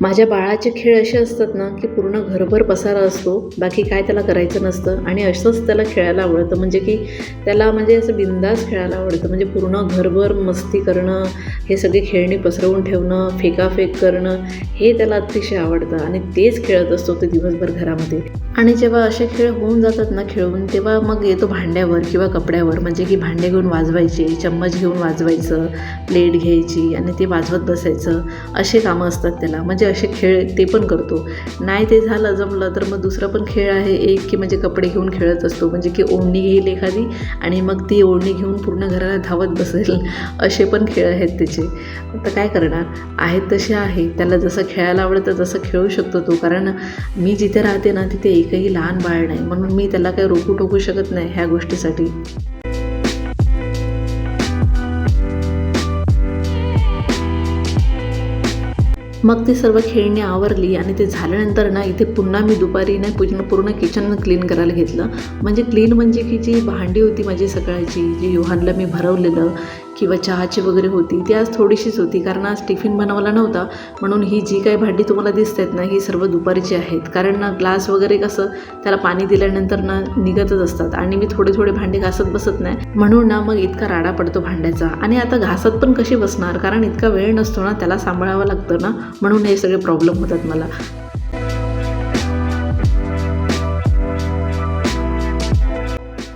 माझ्या बाळाचे खेळ असे असतात ना, की पूर्ण घरभर पसारा असतो, बाकी काय त्याला करायचं नसतं आणि असंच त्याला खेळायला आवडतं. म्हणजे की त्याला म्हणजे असं बिंदास खेळायला आवडतं. म्हणजे पूर्ण घरभर मस्ती करणं, हे सगळी खेळणी पसरवून ठेवणं, फेकाफेक करणं, हे त्याला अतिशय आवडतं आणि तेच खेळत असतो ते दिवसभर घरामध्ये. आणि जेव्हा असे खेळ होऊन जातात ना खेळून, तेव्हा मग येतो भांड्यावर किंवा कपड्यावर. म्हणजे की भांडे घेऊन वाजवायचे, चम्मच घेऊन वाजवायचं, प्लेट घ्यायची आणि ते वाजवत बसायचं, असे कामं असतात त्याला. म्हणजे असे खेळ ते पण करतो. नाही ते झालं जमलं तर मग दुसरा पण खेळ आहे एक, की म्हणजे कपडे घेऊन खेळत असतो. म्हणजे की ओढणी घेईल एखादी आणि मग ती ओढणी घेऊन पूर्ण घराला धावत बसेल, असे पण खेळ आहेत त्याचे. तर काय करणार, आहेत तसे आहे. त्याला जसं खेळायला आवडतं तसं खेळू शकतो तो. कारण मी जिथे राहते ना तिथे एकही लहान बाळ नाही, म्हणून मी त्याला काही रोखू टोकू शकत नाही ह्या गोष्टीसाठी. मग ती सर्व खेळणी आवरली आणि ते झाल्यानंतर ना इथे पुन्हा मी दुपारी ना पूर्ण किचन क्लीन करायला घेतलं. म्हणजे क्लीन म्हणजे की जी भांडी होती माझी सकाळची, जी योहानला मी भरवलेलं किंवा चहाची वगैरे होती, ती आज थोडीशीच होती. कारण आज टिफिन बनवला नव्हता, म्हणून ही जी काही भांडी तुम्हाला दिसत आहेत ना, ही सर्व दुपारीची आहेत. कारण ना ग्लास वगैरे कसं त्याला पाणी दिल्यानंतर ना निघतच असतात आणि मी थोडे भांडे घासत बसत नाही, म्हणून ना मग इतका राडा पडतो भांड्याचा. आणि आता घासत पण कशी बसणार, कारण इतका वेळ नसतो ना, त्याला सांभाळावं लागतं ना, म्हणून हे सगळे प्रॉब्लेम होतात मला.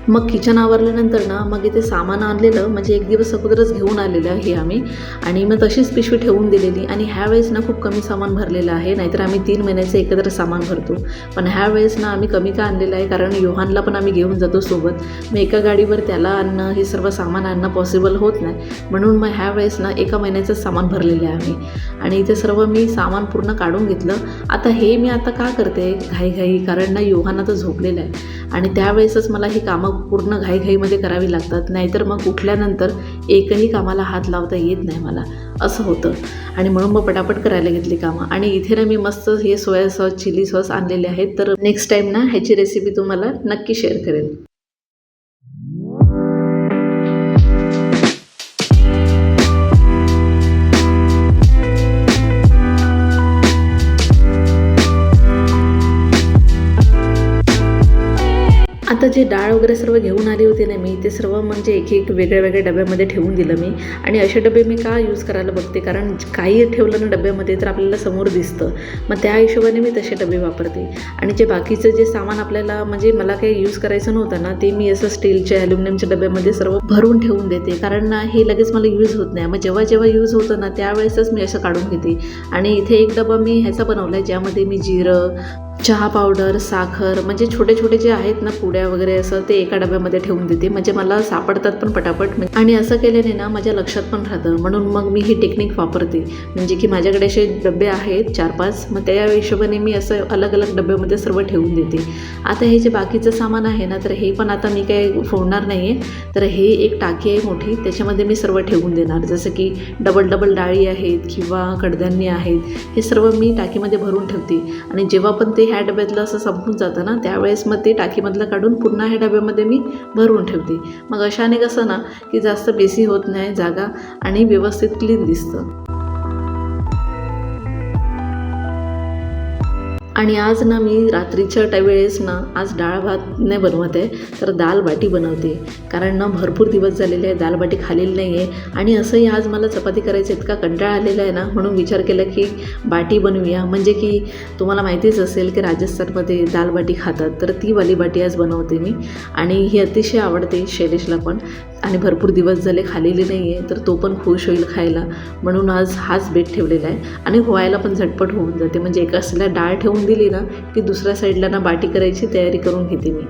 मग किचन आवरल्यानंतर ना मग इथे सामान आणलेलं, म्हणजे एक दिवस अगोदरच घेऊन आलेलं हे आम्ही, आणि मग तशीच पिशवी ठेवून दिलेली. आणि ह्यावेळेस ना खूप कमी सामान भरलेलं आहे, नाहीतर आम्ही 3 महिन्याचं एकत्र सामान भरतो. पण ह्यावेळेस ना आम्ही कमी का आणलेलं आहे, कारण योहानला पण आम्ही घेऊन जातो सोबत. मग एका गाडीवर त्याला आणणं, हे सर्व सामान आणणं पॉसिबल होत नाही, म्हणून मग ह्यावेळेस ना एका महिन्याचंच सामान भरलेलं आहे आम्ही. आणि इथे सर्व मी सामान पूर्ण काढून घेतलं. आता हे मी आता का करते घाईघाई, कारण ना योहान आता झोपलेलं आहे आणि त्यावेळेसच मला ही कामं पूर्ण घाईघाईमध्ये करावी लागतात, नाहीतर मग उठल्यानंतर एकही कामाला हात लावता येत नाही मला, असं होतं. आणि म्हणून मग पटापट करायला घेतली कामं. आणि इथे ना मी मस्त हे सोया सॉस, चिली सॉस आणलेले आहेत, तर नेक्स्ट टाईम ना ह्याची रेसिपी तुम्हाला नक्की शेअर करेन. आता जे डाळ वगैरे सर्व घेऊन आली होती ना मी, ते सर्व म्हणजे एक वेगळ्या डब्यामध्ये ठेवून दिलं मी. आणि असे डबे मी का यूज करायला बघते, कारण काही ठेवलं ना डब्यामध्ये तर आपल्याला समोर दिसतं, मग त्या हिशोबाने मी तसे डबे वापरते. आणि जे बाकीचं जे सामान आपल्याला म्हणजे मला काही यूज करायचं नव्हतं ना, ते मी असं स्टीलच्या ॲल्युमिनियमच्या डब्यामध्ये सर्व भरून ठेवून देते, कारण ना हे लगेच मला यूज होत नाही. मग जेव्हा यूज होतं ना त्यावेळेसच मी असं काढून घेते. आणि इथे एक डबा मी ह्याचा बनवला आहे, ज्यामध्ये मी जिरं, चहा पावडर, साखर, म्हणजे छोटे जे आहेत ना पुड्या वगैरे, असं ते एका डब्यामध्ये ठेवून देते, म्हणजे मला सापडतात पण पटापट. आणि असं केल्याने ना माझ्या लक्षात पण राहतं, म्हणून मग मी ही टेक्निक वापरते. म्हणजे की माझ्याकडे असे डबे आहेत 4-5, मग त्या हिशोबाने मी असं अलग डब्यामध्ये सर्व ठेवून देते. आता हे जे बाकीचं सामान आहे ना, तर हे पण आता मी काही फोडणार नाही आहे, तर हे एक टाकी आहे मोठी, त्याच्यामध्ये मी सर्व ठेवून देणार. जसं की डबल डाळी आहेत किंवा कडधान्य आहेत, हे सर्व मी टाकीमध्ये भरून ठेवते. आणि जेव्हा पण ते ह्या डब्यातलं असं संपून जातं ना, त्यावेळेस मग ते टाकीमधलं काढून पुन्हा ह्या डब्यामध्ये मी भरून ठेवते. मग अशाने कसं ना की जास्त बेसी होत नाही जागा आणि व्यवस्थित क्लीन दिसतं. आणि आज ना मी रात्रीच्या वेळेस ना आज डाळ भात नाही बनवत आहे, तर दाल बाटी बनवते. कारण ना भरपूर दिवस झालेले आहे दाल बाटी खाल्लेली नाही आहे. आणि असंही आज मला चपाती करायचं इतका कंटाळा आलेला आहे ना, म्हणून विचार केला की बाटी बनवूया. म्हणजे की तुम्हाला माहितीच असेल की राजस्थानमध्ये दाल बाटी खातात, तर ती वाली बाटी आज बनवते मी. आणि ही अतिशय आवडते शैलेशला पण, आणि भरपूर दिवस झाले खाल्लेली नाही आहे, तर तो पण खुश होईल खायला, म्हणून आज हाच बेत ठेवलेला आहे. आणि व्हायला पण झटपट होऊन जाते. म्हणजे एका साईडला डाळ ठेवून दिली ना की दुसऱ्या साईडला ना बाटी करायची तयारी करून घेते मी.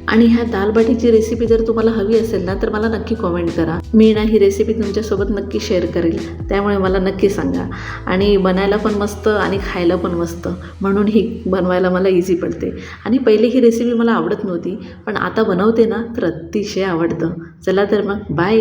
आणि ह्या दाल बाटीची रेसिपी जर तुम्हाला हवी असेल ना, तर मला नक्की कॉमेंट करा. मी ना ही रेसिपी तुमच्यासोबत नक्की शेअर करेल, त्यामुळे मला नक्की सांगा. आणि बनायला पण मस्त आणि खायला पण मस्त, म्हणून ही बनवायला मला इझी पडते. आणि पहिले ही रेसिपी मला आवडत नव्हती, पण आता बनवते ना तर अतिशय आवडतं. चला तर मग बाय.